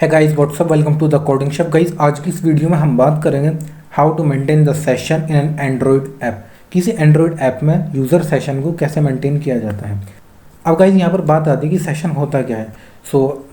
है guys, what's up, welcome to the coding chef. Guys, आज की इस वीडियो में हम बात करेंगे how to maintain the session in an Android app. किसी एंड्रॉयड ऐप में यूज़र सेशन को कैसे मेंटेन किया जाता है। अब गाइस, यहाँ पर बात आती है कि सेशन होता क्या है।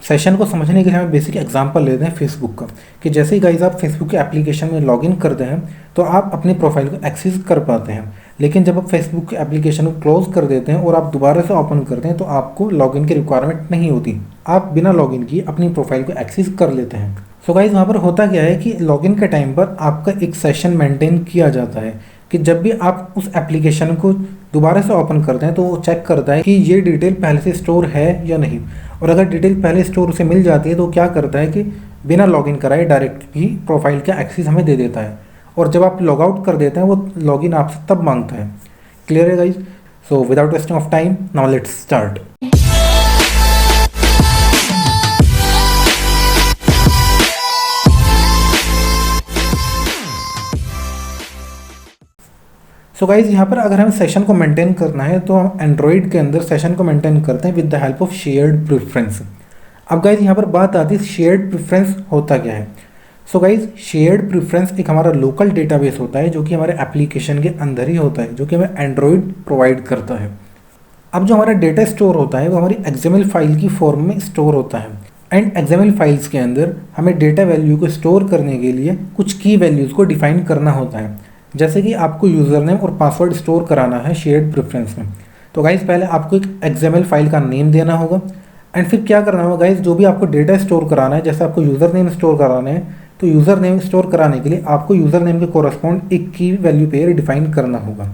सेशन को समझने के लिए हम बेसिक एग्जांपल लेते हैं फेसबुक का, कि जैसे ही गाइस आप फेसबुक के एप्लीकेशन में लॉगिन करते हैं तो आप अपनी प्रोफाइल को एक्सेस कर पाते हैं। लेकिन जब आप फेसबुक के एप्लीकेशन को क्लोज कर देते हैं और आप दोबारा से ओपन करते हैं तो आपको लॉगिन की रिक्वायरमेंट नहीं होती। आप बिना लॉगिन किए अपनी प्रोफाइल को एक्सेस कर लेते हैं। गाइस, वहाँ पर होता क्या है कि लॉगिन के टाइम पर आपका एक सेशन मेंटेन किया जाता है कि जब भी आप उस एप्लीकेशन को दोबारा से ओपन करते हैं तो वो चेक करता है कि ये डिटेल पहले से स्टोर है या नहीं। और अगर डिटेल पहले स्टोर उसे मिल जाती है तो क्या करता है कि बिना लॉगिन कराए डायरेक्ट ही प्रोफाइल का एक्सेस हमें दे देता है। और जब आप लॉग आउट कर देते हैं वो लॉगिन आपसे तब मांगता है। क्लियर है guys? So without wasting of time, now let's start. Guys, यहाँ पर अगर हमें सेशन को मेंटेन करना है तो हम एंड्रॉइड के अंदर सेशन को मेंटेन करते हैं with the help of shared preference. अब गाइज, यहाँ पर बात आती है शेयर्ड प्रेफरेंस होता क्या है। गाइज, शेयर्ड प्रेफरेंस एक हमारा लोकल डेटाबेस होता है जो कि हमारे एप्लीकेशन के अंदर ही होता है, जो कि हमें एंड्रॉइड प्रोवाइड करता है। अब जो हमारा डेटा स्टोर होता है वो हमारी एक्सएमएल फाइल की फॉर्म में स्टोर होता है। एंड एक्सएमएल फाइल्स के अंदर हमें डेटा वैल्यू को स्टोर करने के लिए कुछ की वैल्यूज़ को डिफाइन करना होता है। जैसे कि आपको यूज़र नेम और पासवर्ड स्टोर कराना है शेयर्ड प्रेफरेंस में। तो गाइज, पहले आपको एक एक्सएमएल फाइल का नेम देना होगा। एंड फिर क्या करना होगा गाइज, जो भी आपको डेटा स्टोर कराना है, जैसे आपको यूज़र नेम स्टोर कराना है तो यूज़र नेम स्टोर कराने के लिए आपको यूज़र नेम के कोरस्पॉन्ड एक की वैल्यू पेयर डिफाइन करना होगा।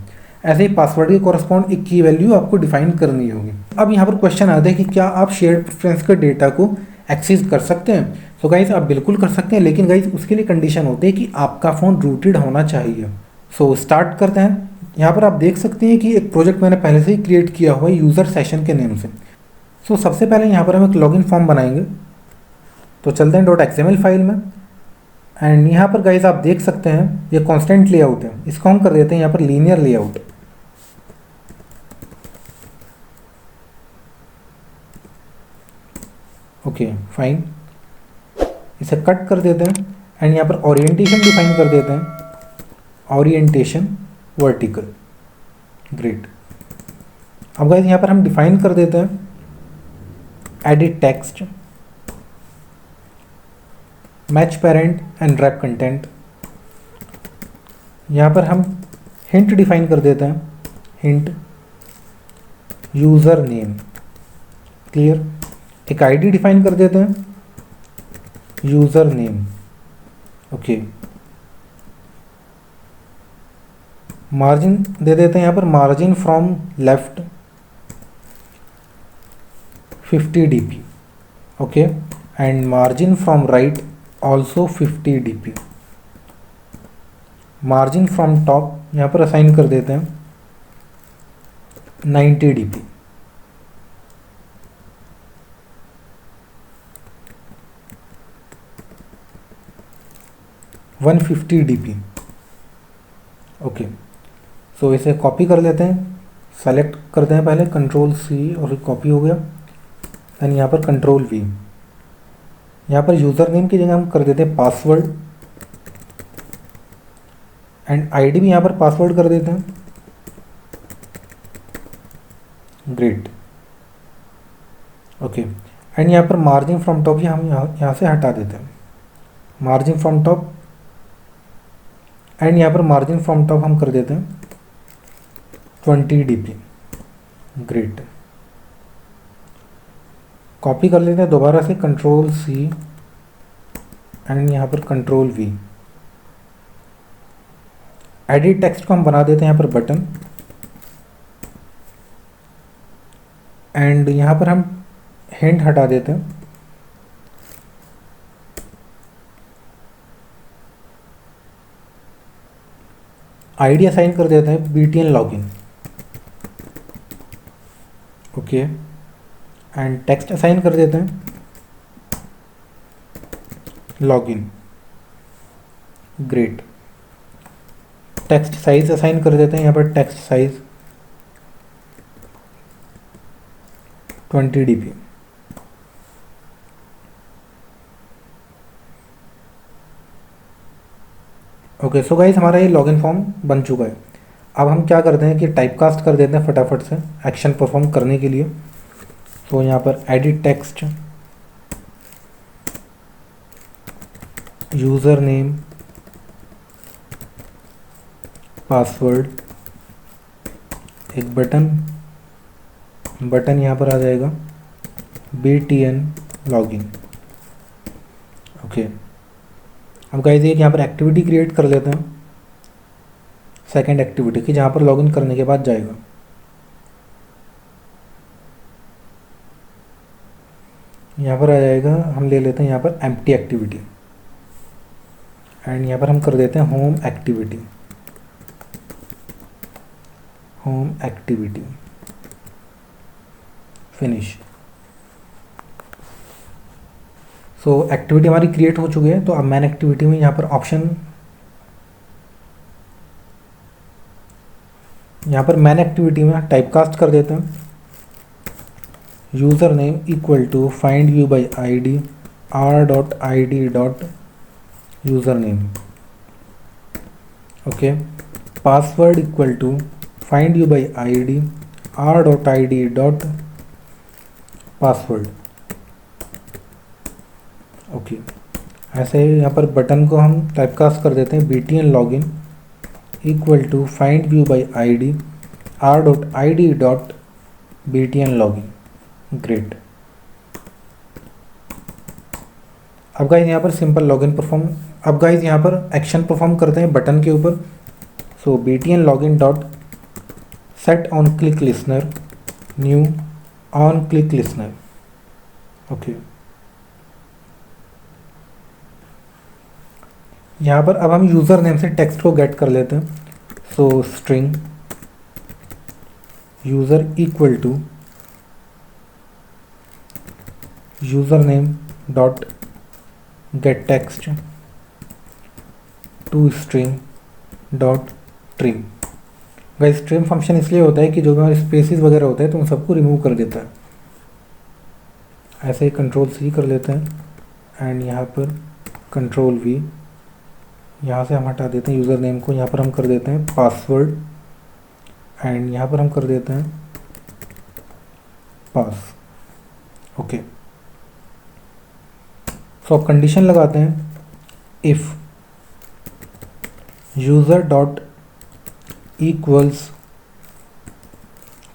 ऐसे ही पासवर्ड के कोरस्पॉन्ड एक की वैल्यू आपको डिफाइन करनी होगी। अब यहाँ पर क्वेश्चन आता है कि क्या आप शेयर्ड प्रेफरेंस के डेटा को एक्सेस कर सकते हैं। गाइज, आप बिल्कुल कर सकते हैं, लेकिन गाइज उसके लिए कंडीशन होती है कि आपका फ़ोन रूटेड होना चाहिए। स्टार्ट करते हैं। यहाँ पर आप देख सकते हैं कि एक प्रोजेक्ट मैंने पहले से ही क्रिएट किया हुआ है यूज़र सेशन के नेम से। सबसे पहले यहाँ पर हम एक लॉगिन फॉर्म बनाएंगे। तो चलते हैं .xml फाइल में। एंड यहाँ पर गाइज आप देख सकते हैं ये कांस्टेंट लेआउट है, इसको हम कर देते हैं यहाँ पर लीनियर लेआउट। ओके फाइन, इसे कट कर देते हैं। एंड यहाँ पर ओरिएंटेशन डिफाइन कर देते हैं, ओरिएंटेशन वर्टिकल। ग्रेट। अब गाइज यहाँ पर हम डिफाइन कर देते हैं edit text, match parent and wrap content. यहाँ पर हम हिंट डिफाइन कर देते हैं, हिंट यूज़र नेम। क्लियर। एक आईडी डिफाइन कर देते हैं, user name. Okay. Margin they देते हैं यहाँ पर, margin from left 50 dp। Okay. And margin from right also 50 dp। Margin from top यहाँ पर असाइन कर देते हैं 90 dp। One 50 dp। ओके। इसे कॉपी कर लेते हैं, सेलेक्ट करते हैं पहले Ctrl+C और कॉपी हो गया। देन यहाँ पर Ctrl+V। यहाँ पर यूज़र नेम की जगह हम कर देते हैं पासवर्ड। एंड आईडी भी यहाँ पर पासवर्ड कर देते हैं। ग्रेट। ओके। एंड यहाँ पर मार्जिन फ्रॉम टॉप हम यहाँ से हटा देते हैं, मार्जिन फ्रॉम टॉप। एंड यहाँ पर मार्जिन फ्रॉम टॉप हम कर देते हैं 20 dp। ग्रेट। कॉपी कर लेते हैं दोबारा से Ctrl+C एंड यहाँ पर Ctrl+V। एडिट टेक्स्ट को हम बना देते हैं यहाँ पर बटन। एंड यहाँ पर हम हिंट हटा देते हैं। आईडी असाइन कर देते हैं BTN login. Okay. And text assign कर देते हैं login. Great. Text size assign कर देते हैं यहाँ पर, text size 20 dp। Okay, so guys हमारा ये लॉगिन फॉर्म बन चुका है। अब हम क्या करते हैं कि टाइप कास्ट कर देते हैं फटाफट से एक्शन परफॉर्म करने के लिए। तो यहाँ पर edit text, user name, password, एक बटन यहाँ पर आ जाएगा BTN लॉगिन। ओके, अब गाइस एक यहाँ पर एक्टिविटी क्रिएट कर लेते हैं, सेकंड एक्टिविटी की, जहाँ पर लॉगिन करने के बाद जाएगा। यहाँ पर आ जाएगा, हम ले लेते हैं यहाँ पर एम्प्टी एक्टिविटी एंड यहाँ पर हम कर देते हैं होम एक्टिविटी, फिनिश। सो एक्टिविटी हमारी क्रिएट हो चुकी है। तो अब मैन एक्टिविटी में यहाँ पर ऑप्शन, यहाँ पर मैन एक्टिविटी में टाइप कास्ट कर देते हैं user name equal to find view by ID r.id.username। Okay, password equal to find view by ID r.id.password। Okay, ऐसे यहाँ पर बटन को हम टाइप कास्ट कर देते हैं BTN login equal to find view by ID r.id.btn login. Great. अब guys यहाँ पर सिंपल लॉगिन परफॉर्म, अब गाइज यहाँ पर एक्शन परफॉर्म करते हैं बटन के ऊपर। So BTN login dot set on click listener, new on click listener. Okay, यहाँ पर अब हम यूज़र नेम से टेक्स्ट को गेट कर लेते हैं। So string user equal to user name dot get text to string dot trim. Guys trim function इसलिए होता है कि जो हमारे स्पेसिस वगैरह होते हैं तो उन सबको रिमूव कर देता है। ऐसे ही Ctrl+C कर लेते हैं एंड यहाँ पर Ctrl+V, यहाँ से हम हटा देते हैं यूज़र नेम को। यहाँ पर हम कर देते हैं पासवर्ड एंड यहाँ पर हम कर देते हैं पास। ओके, सो कंडीशन लगाते हैं इफ़ यूज़र डॉट इक्वल्स,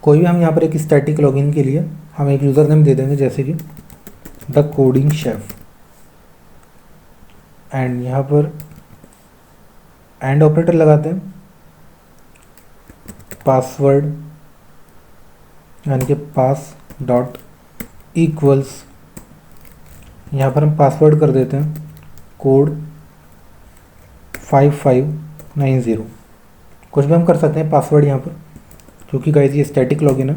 कोई भी हम यहाँ पर एक स्टैटिक लॉगिन के लिए हम एक यूज़र नेम दे देंगे जैसे कि द कोडिंग शेफ एंड यहाँ पर एंड ऑपरेटर लगाते हैं, पासवर्ड यानी कि पास डॉट इक्वल्स, यहाँ पर हम पासवर्ड कर देते हैं कोड 5590। कुछ भी हम कर सकते हैं पासवर्ड यहाँ पर, क्योंकि गाइज ये स्टैटिक लॉगिन है।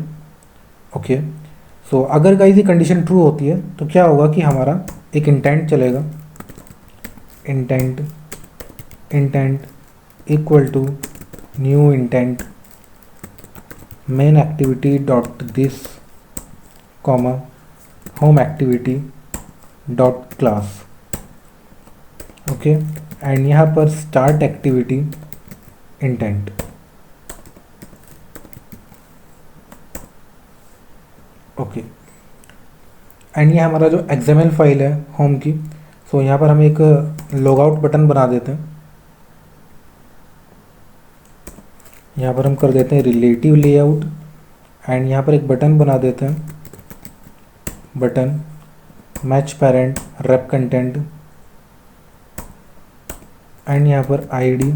ओके, सो अगर गाइज ये कंडीशन ट्रू होती है तो क्या होगा कि हमारा एक इंटेंट चलेगा, intent equal to new intent main activity dot this comma home activity dot class. Okay, and यहाँ पर start activity intent. Okay, and ये हमारा जो XML फाइल है होम की, सो यहाँ पर हम एक लॉगआउट बटन बना देते हैं। यहाँ पर हम कर देते हैं रिलेटिव लेआउट एंड यहाँ पर एक बटन बना देते हैं, button match parent rape content and यहाँ पर ID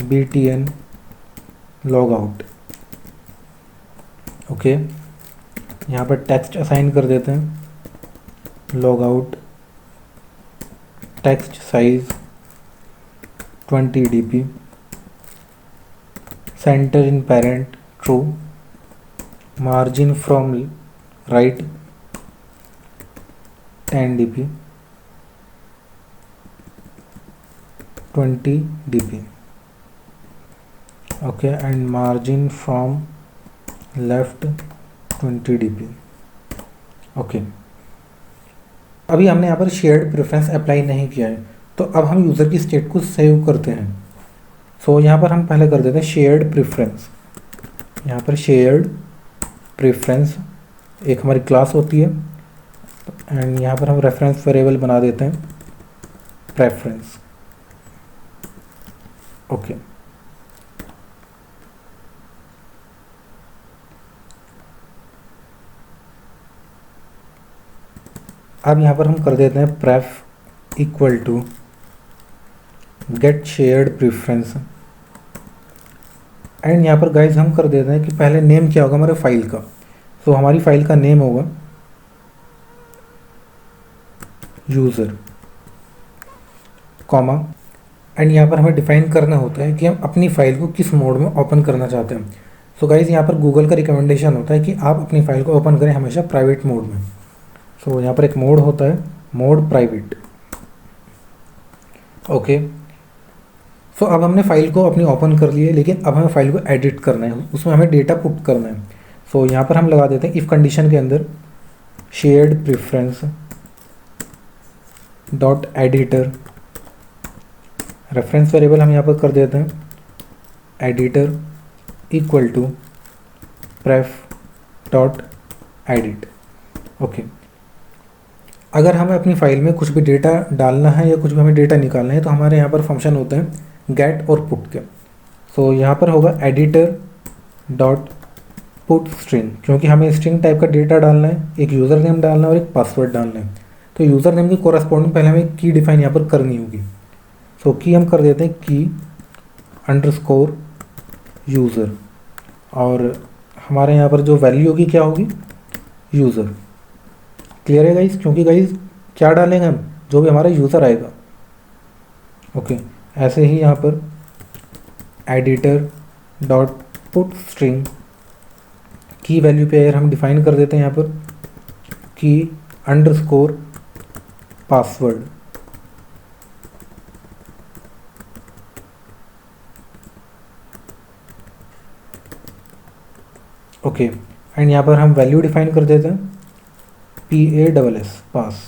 BTN लॉगआउट। ओके, यहाँ पर टेक्स्ट असाइन कर देते हैं, logout text size 20 dp, centre in parent true, margin from right 10 dp, 20 dp। Okay, and margin from left 20 dp। Okay, अभी हमने यहाँ पर शेयर्ड प्रेफरेंस अप्लाई नहीं किया है, तो अब हम यूज़र की स्टेट को सेव करते हैं। सो यहाँ पर हम पहले कर देते हैं शेयर्ड प्रेफरेंस। यहाँ पर शेयर्ड प्रेफरेंस एक हमारी क्लास होती है, एंड यहाँ पर हम रेफरेंस वेरिएबल बना देते हैं प्रेफरेंस। ओके, अब यहाँ पर हम कर देते हैं pref equal to get shared preference, and यहाँ पर गाइज हम कर देते हैं कि पहले नेम क्या होगा हमारे फाइल का। तो हमारी फाइल का नेम होगा यूज़र, कॉमा, एंड यहाँ पर हमें डिफाइन करना होता है कि हम अपनी फाइल को किस मोड में ओपन करना चाहते हैं। सो गाइज यहाँ पर गूगल का रिकमेंडेशन होता है कि आप अपनी फाइल को ओपन करें हमेशा प्राइवेट मोड में। सो यहाँ पर एक मोड होता है, मोड प्राइवेट। ओके, सो अब हमने फाइल को अपनी ओपन कर ली है, लेकिन अब हमें फाइल को एडिट करना है, उसमें हमें डेटा पुट करना है। सो यहाँ पर हम लगा देते हैं इफ़ कंडीशन के अंदर shared preference dot editor, reference variable हम यहाँ पर कर देते हैं editor equal to pref dot edit. Okay, अगर हमें अपनी फाइल में कुछ भी डेटा डालना है या कुछ भी हमें डेटा निकालना है तो हमारे यहाँ पर फंक्शन होते हैं गेट और पुट के। सो यहाँ पर होगा एडिटर डॉट पुट स्ट्रिंग, क्योंकि हमें स्ट्रिंग टाइप का डेटा डालना है, एक यूज़र नेम डालना है और एक पासवर्ड डालना है। तो यूज़र नेम की कोरस्पॉन्डिंग पहले हमें की डिफाइन यहाँ पर करनी होगी। सो की हम कर देते हैं की अंडरस्कोर यूज़र, और हमारे यहाँ पर जो वैल्यू होगी क्या होगी, यूज़र। क्लियर है गाइज, क्योंकि गाइज क्या डालेंगे हम, जो भी हमारा यूज़र आएगा। ओके, ऐसे ही यहाँ पर एडिटर डॉट पुट स्ट्रिंग की वैल्यू पे अगर हम डिफाइन कर देते हैं यहाँ पर की अंडरस्कोर पासवर्ड। ओके, एंड यहाँ पर हम वैल्यू डिफाइन कर देते हैं PASS पास।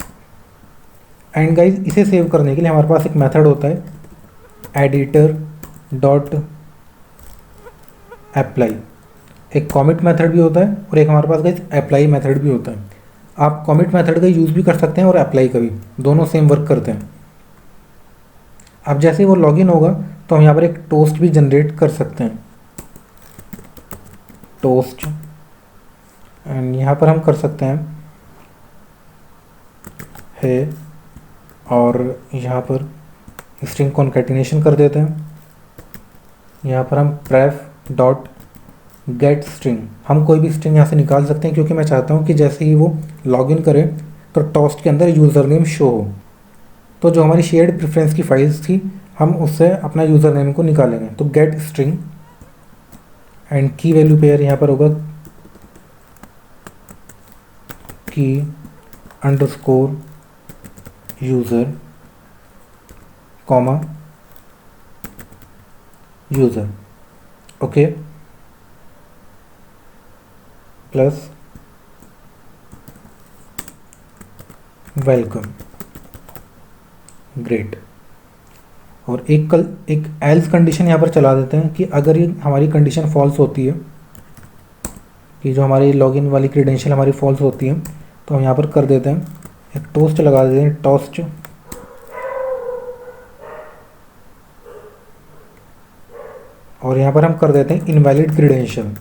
एंड गाइज इसे सेव करने के लिए हमारे पास एक मेथड होता है एडिटर डॉट अप्लाई, एक कॉमिट मेथड भी होता है और एक हमारे पास गाइज अप्लाई मेथड भी होता है। आप कॉमिट मेथड का यूज़ भी कर सकते हैं और अप्लाई का भी, दोनों सेम वर्क करते हैं। अब जैसे वो लॉगिन होगा तो हम यहाँ पर एक टोस्ट भी जनरेट कर सकते हैं, टोस्ट, एंड यहाँ पर हम कर सकते हैं है, और यहाँ पर स्ट्रिंग कॉन्कैटिनेशन कर देते हैं। यहाँ पर हम प्रेफ डॉट गेट स्ट्रिंग, हम कोई भी स्ट्रिंग यहाँ से निकाल सकते हैं, क्योंकि मैं चाहता हूँ कि जैसे ही वो लॉगिन करे तो टोस्ट के अंदर यूज़र नेम शो हो। तो जो हमारी शेयर्ड प्रेफरेंस की फाइल्स थी हम उससे अपना यूज़र नेम को निकालेंगे। तो गेट स्ट्रिंग एंड की वैल्यू पेयर यहाँ पर होगा की underscore user, comma user. Okay, plus welcome, great. और एक एल्स कंडीशन यहाँ पर चला देते हैं कि अगर ये हमारी कंडीशन फॉल्स होती है, कि जो हमारी लॉगिन वाली क्रेडेंशियल हमारी फॉल्स होती है, तो हम यहाँ पर कर देते हैं एक टोस्ट लगा देते हैं, टोस्ट, और यहाँ पर हम कर देते हैं invalid credential,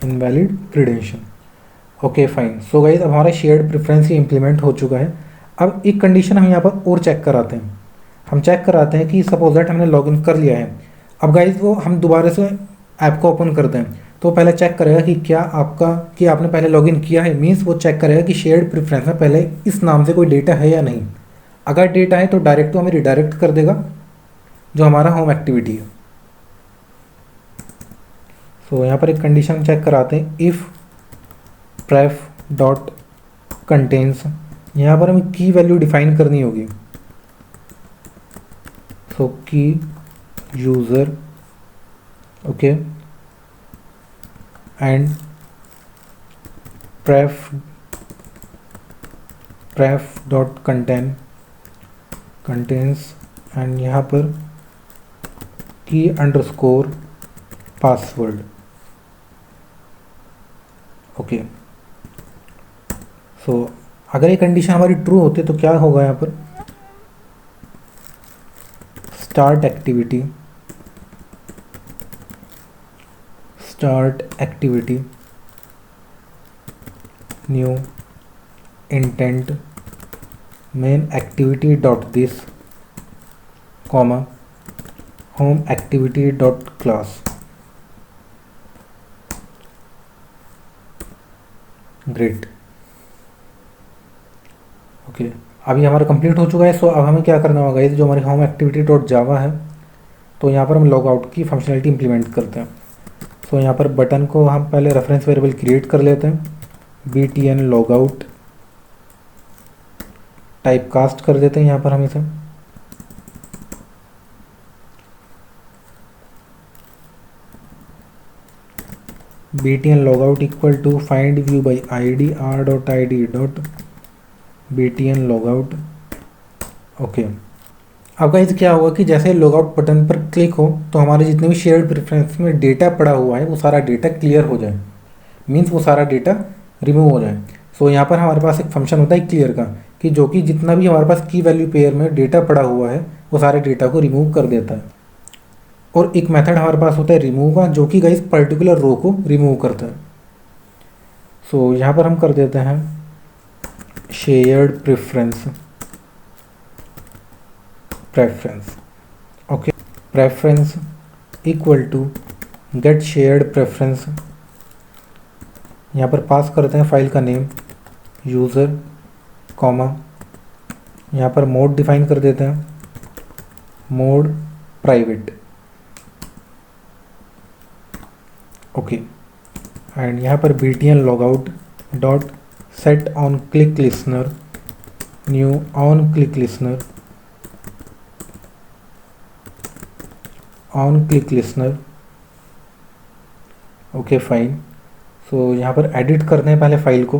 invalid credential. Okay fine. So guys अब हमारा शेयर्ड प्रेफरेंस ही इंप्लीमेंट हो चुका है। अब एक कंडीशन हम यहाँ पर और चेक कराते हैं, हम चेक कराते हैं कि सपोज दैट हमने लॉगिन कर लिया है। अब गाइज वो हम दोबारा से ऐप को ओपन करते हैं तो पहले चेक करेगा कि क्या आपने पहले लॉगिन किया है, मीन्स वो चेक करेगा कि शेयर्ड प्रेफरेंस में पहले इस नाम से कोई डेटा है या नहीं। अगर डेटा है तो डायरेक्ट तो हमें रिडायरेक्ट कर देगा जो हमारा होम एक्टिविटी है। सो यहाँ पर एक कंडीशन चेक कराते हैं, इफ़ प्रेफ डॉट कंटेन्स, यहाँ पर हमें की वैल्यू डिफाइन करनी होगी। So key user, okay, and pref dot contain contains and यहाँ पर की अंडरस्कोर पासवर्ड। ओके, सो अगर ये कंडीशन हमारी ट्रू होती है तो क्या होगा यहाँ पर, start activity new intent main activity dot this comma home activity dot class. Great. Okay, अभी हमारा कंप्लीट हो चुका है। सो अब हमें क्या करना होगा, जो हमारी होम एक्टिविटी डॉट जावा है, तो यहाँ पर हम लॉग आउट की फंक्शनलिटी इंप्लीमेंट करते हैं। सो यहाँ पर बटन को हम पहले रेफरेंस वेरिएबल क्रिएट कर लेते हैं, btn log out type cast कर देते हैं यहाँ पर हम इसे। btn log out equal to find view by id r.id dot btn log out. Okay, अब गाइस क्या होगा कि जैसे लॉग आउट बटन पर क्लिक हो तो हमारे जितने भी शेयर्ड प्रेफरेंस में डेटा पड़ा हुआ है वो सारा डेटा क्लियर हो जाए, मीन्स वो सारा डेटा रिमूव हो जाए। सो यहाँ पर हमारे पास एक फंक्शन होता है क्लियर का, कि जो कि जितना भी हमारे पास की वैल्यू पेयर में डेटा पड़ा हुआ है वो सारे डेटा को रिमूव कर देता है। और एक मेथड हमारे पास होता है रिमूव का, जो कि गाइस पर्टिकुलर रो को रिमूव करता है। सो यहाँ पर हम कर देते हैं shared preference. Okay, preference equal to get shared preference. यहाँ पर पास करते हैं फाइल का नेम यूज़र कॉमा, यहाँ पर मोड डिफाइन कर देते हैं मोड प्राइवेट। ओके, एंड यहाँ पर btn logout dot set on click listener new on click listener. Okay fine. So यहाँ पर एडिट करते हैं पहले फाइल को,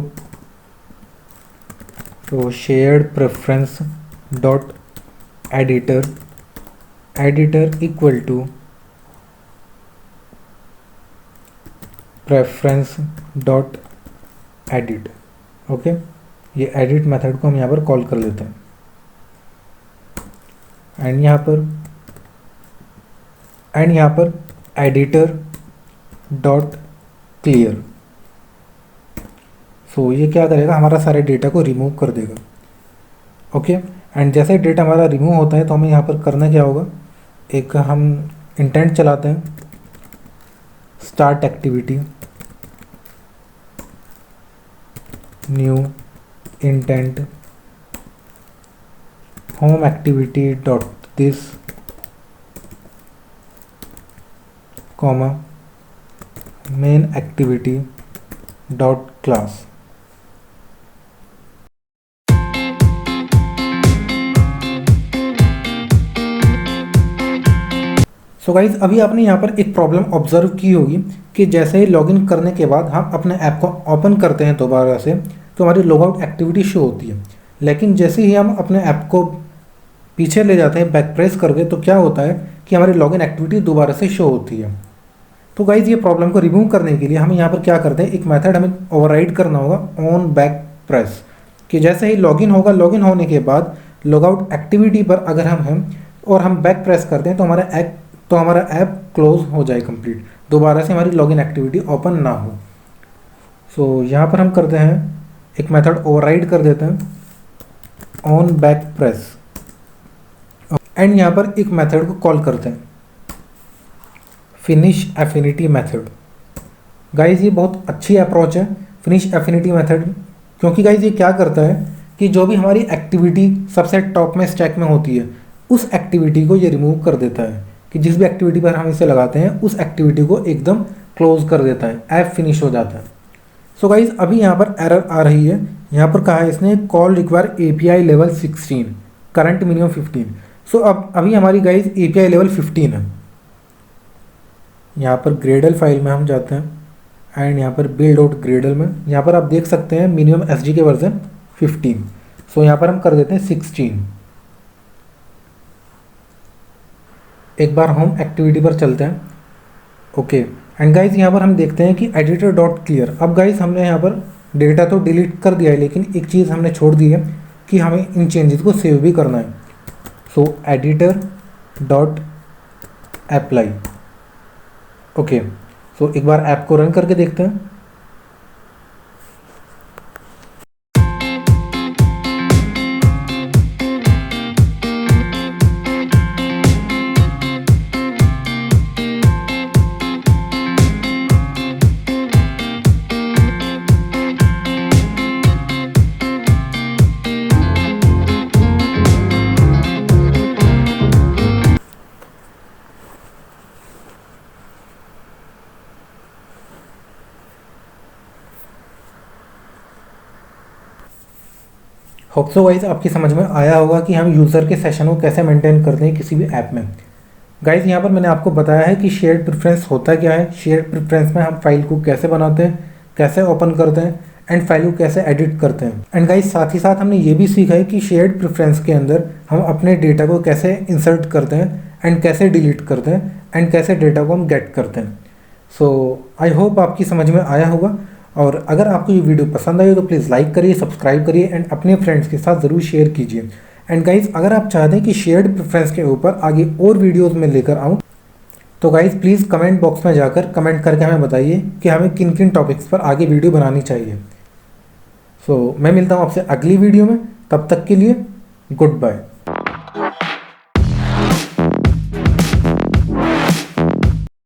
तो shared preference dot editor equal to preference dot edit. Okay, ये एडिट मेथड को हम यहाँ पर कॉल कर लेते हैं एंड यहाँ पर एडिटर डॉट क्लियर। सो ये क्या करेगा, हमारा सारे डेटा को रिमूव कर देगा। ओके, एंड जैसे डेटा हमारा रिमूव होता है तो हमें यहाँ पर करना क्या होगा, एक हम इंटेंट चलाते हैं start activity new intent home activity dot this comma main activity dot class. So guys अभी आपने यहाँ पर एक प्रॉब्लम ऑब्जर्व की होगी कि जैसे ही लॉगिन करने के बाद हम अपने ऐप को ओपन करते हैं दोबारा से तो हमारी लॉगआउट एक्टिविटी शो होती है, लेकिन जैसे ही हम अपने ऐप को पीछे ले जाते हैं बैक प्रेस करके तो क्या होता है कि हमारी लॉगिन एक्टिविटी दोबारा से शो होती है। तो गाइज ये प्रॉब्लम को रिमूव करने के लिए हमें यहाँ पर क्या करते हैं, एक मेथड हमें ओवरराइड करना होगा ऑन बैक प्रेस, कि जैसे ही लॉगिन होगा, लॉगिन होने के बाद लॉगआउट एक्टिविटी पर अगर हम हैं और हम बैक प्रेस करते हैं तो हमारा ऐप क्लोज हो जाए कंप्लीट, दोबारा से हमारी लॉगिन एक्टिविटी ओपन ना हो। सो यहाँ पर हम करते हैं एक मेथड ओवरराइड कर देते हैं ऑन बैक प्रेस एंड यहाँ पर एक मेथड को कॉल करते हैं फिनिश एफिनिटी मेथड। गाइज ये बहुत अच्छी अप्रोच है फिनिश एफिनिटी मेथड, क्योंकि गाइज ये क्या करता है कि जो भी हमारी एक्टिविटी सबसे टॉप में स्टैक में होती है उस एक्टिविटी को ये रिमूव कर देता है, कि जिस भी एक्टिविटी पर हम इसे लगाते हैं उस एक्टिविटी को एकदम क्लोज कर देता है, ऐप फिनिश हो जाता है। सो गाइज अभी यहाँ पर एरर आ रही है, यहाँ पर कहा है इसने call require API level 16 current minimum 15। सो अब अभी हमारी गाइज API लेवल 15 है। यहाँ पर ग्रेडल फाइल में हम जाते हैं एंड यहाँ पर बिल्ड आउट ग्रेडल में यहाँ पर आप देख सकते हैं मिनिमम SDK वर्जन 15। सो यहाँ पर हम कर देते हैं 16। एक बार होम एक्टिविटी पर चलते हैं। ओके एंड गाइज यहाँ पर हम देखते हैं कि एडिटर डॉट क्लियर। अब गाइज हमने यहाँ पर डेटा तो डिलीट कर दिया है, लेकिन एक चीज़ हमने छोड़ दी है कि हमें इन चेंजेस को सेव भी करना है। So editor dot apply. Okay so एक बार ऐप को रन करके देखते हैं। होप सो गाइज आपकी समझ में आया होगा कि हम यूज़र के सेशन को कैसे मेंटेन करते हैं किसी भी ऐप में। गाइज यहाँ पर मैंने आपको बताया है कि शेयर्ड प्रेफरेंस होता क्या है। शेयर्ड प्रेफरेंस में हम फाइल को कैसे बनाते हैं, कैसे ओपन करते हैं एंड फाइल को कैसे एडिट करते हैं। एंड गाइज साथ ही साथ हमने ये भी सीखा है कि शेयर्ड प्रेफरेंस के अंदर हम अपने डेटा को कैसे इंसर्ट करते हैं एंड कैसे डिलीट करते हैं एंड कैसे डेटा को हम गेट करते हैं। सो आई होप आपकी समझ में आया होगा, और अगर आपको ये वीडियो पसंद आई हो तो प्लीज़ लाइक करिए, सब्सक्राइब करिए एंड अपने फ्रेंड्स के साथ ज़रूर शेयर कीजिए। एंड गाइज अगर आप चाहते हैं कि शेयर्ड प्रेफरेंस के ऊपर आगे और वीडियोस में लेकर आऊँ तो गाइज प्लीज़ कमेंट बॉक्स में जाकर कमेंट करके हमें बताइए कि हमें किन किन टॉपिक्स पर आगे वीडियो बनानी चाहिए। सो मैं मिलता हूँ आपसे अगली वीडियो में, तब तक के लिए गुड बाय।